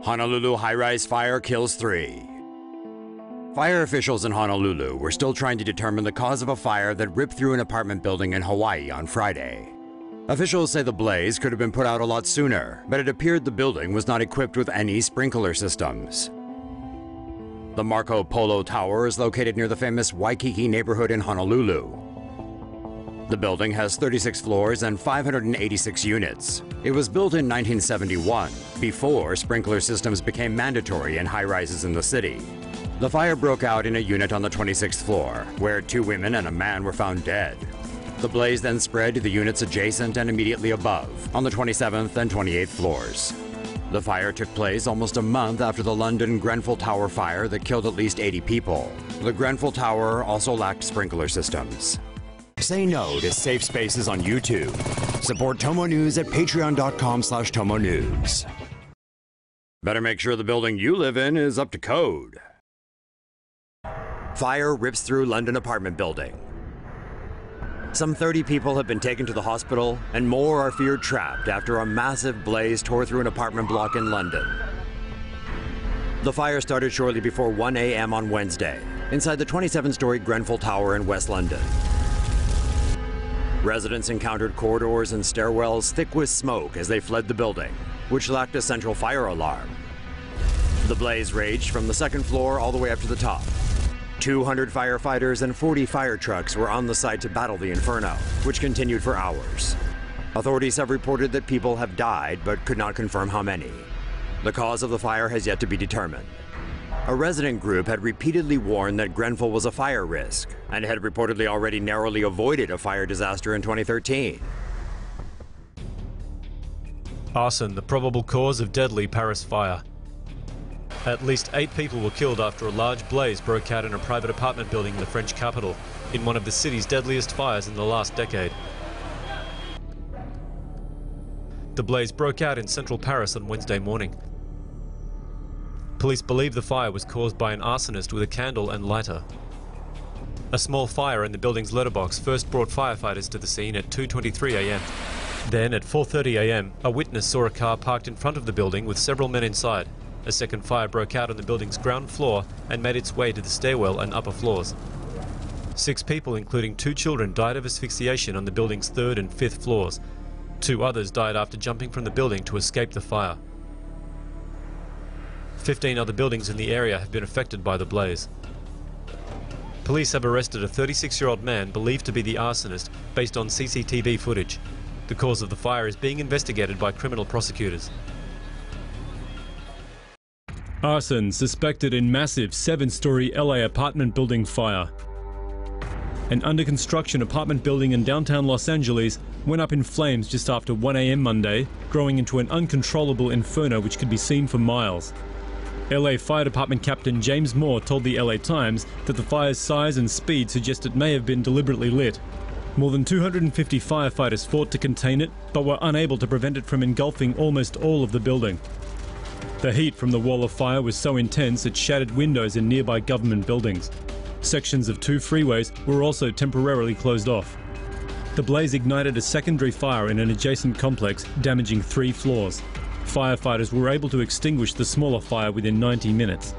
Honolulu high-rise fire kills 3. Fire officials in Honolulu were still trying to determine the cause of a fire that ripped through an apartment building in Hawaii on Friday. Officials say the blaze could have been put out a lot sooner, but it appeared the building was not equipped with any sprinkler systems. The Marco Polo Tower is located near the famous Waikiki neighborhood in Honolulu. The building has 36 floors and 586 units. It was built in 1971, before sprinkler systems became mandatory in high-rises in the city. The fire broke out in a unit on the 26th floor, where 2 women and a man were found dead. The blaze then spread to the units adjacent and immediately above, on the 27th and 28th floors. The fire took place almost a month after the London Grenfell Tower fire that killed at least 80 people. The Grenfell Tower also lacked sprinkler systems. Say no to safe spaces on YouTube. Support TomoNews at patreon.com/TomoNews. Better make sure the building you live in is up to code. Fire rips through London apartment building. Some 30 people have been taken to the hospital, and more are feared trapped after a massive blaze tore through an apartment block in London. The fire started shortly before 1 a.m. on Wednesday, inside the 27-story Grenfell Tower in West London. Residents encountered corridors and stairwells thick with smoke as they fled the building, which lacked a central fire alarm. The blaze raged from the second floor all the way up to the top. 200 firefighters and 40 fire trucks were on the site to battle the inferno, which continued for hours. Authorities have reported that people have died, but could not confirm how many. The cause of the fire has yet to be determined. A resident group had repeatedly warned that Grenfell was a fire risk, and had reportedly already narrowly avoided a fire disaster in 2013. Arson, the probable cause of deadly Paris fire. At least 8 people were killed after a large blaze broke out in a private apartment building in the French capital, in one of the city's deadliest fires in the last decade. The blaze broke out in central Paris on Wednesday morning. Police believe the fire was caused by an arsonist with a candle and lighter. A small fire in the building's letterbox first brought firefighters to the scene at 2:23 a.m. Then, at 4:30 a.m., a witness saw a car parked in front of the building with several men inside. A second fire broke out on the building's ground floor and made its way to the stairwell and upper floors. 6 people, including 2 children, died of asphyxiation on the building's 3rd and 5th floors. 2 others died after jumping from the building to escape the fire. 15 other buildings in the area have been affected by the blaze. Police have arrested a 36-year-old man believed to be the arsonist based on CCTV footage. The cause of the fire is being investigated by criminal prosecutors. Arson suspected in massive 7-story LA apartment building fire. An under-construction apartment building in downtown Los Angeles went up in flames just after 1 a.m. Monday, growing into an uncontrollable inferno which could be seen for miles. LA Fire Department Captain James Moore told the LA Times that the fire's size and speed suggest it may have been deliberately lit. More than 250 firefighters fought to contain it, but were unable to prevent it from engulfing almost all of the building. The heat from the wall of fire was so intense it shattered windows in nearby government buildings. Sections of 2 freeways were also temporarily closed off. The blaze ignited a secondary fire in an adjacent complex, damaging 3 floors. Firefighters were able to extinguish the smaller fire within 90 minutes.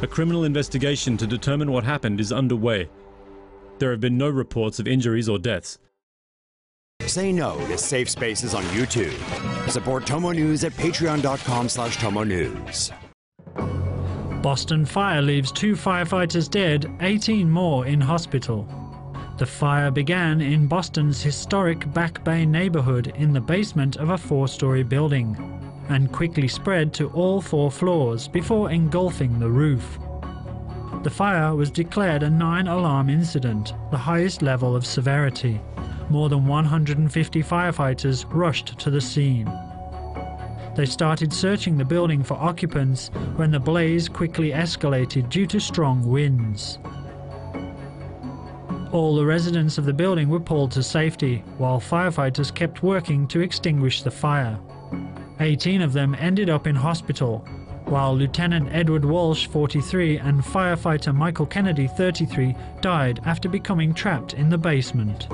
A criminal investigation to determine what happened is underway. There have been no reports of injuries or deaths. Say no to safe spaces on YouTube. Support TomoNews at patreon.com/TomoNews. Boston fire leaves 2 firefighters dead, 18 more in hospital. The fire began in Boston's historic Back Bay neighborhood in the basement of a 4-story building, and quickly spread to all 4 floors before engulfing the roof. The fire was declared a 9-alarm incident, the highest level of severity. More than 150 firefighters rushed to the scene. They started searching the building for occupants when the blaze quickly escalated due to strong winds. All the residents of the building were pulled to safety, while firefighters kept working to extinguish the fire. 18 of them ended up in hospital, while Lieutenant Edward Walsh, 43, and firefighter Michael Kennedy, 33, died after becoming trapped in the basement.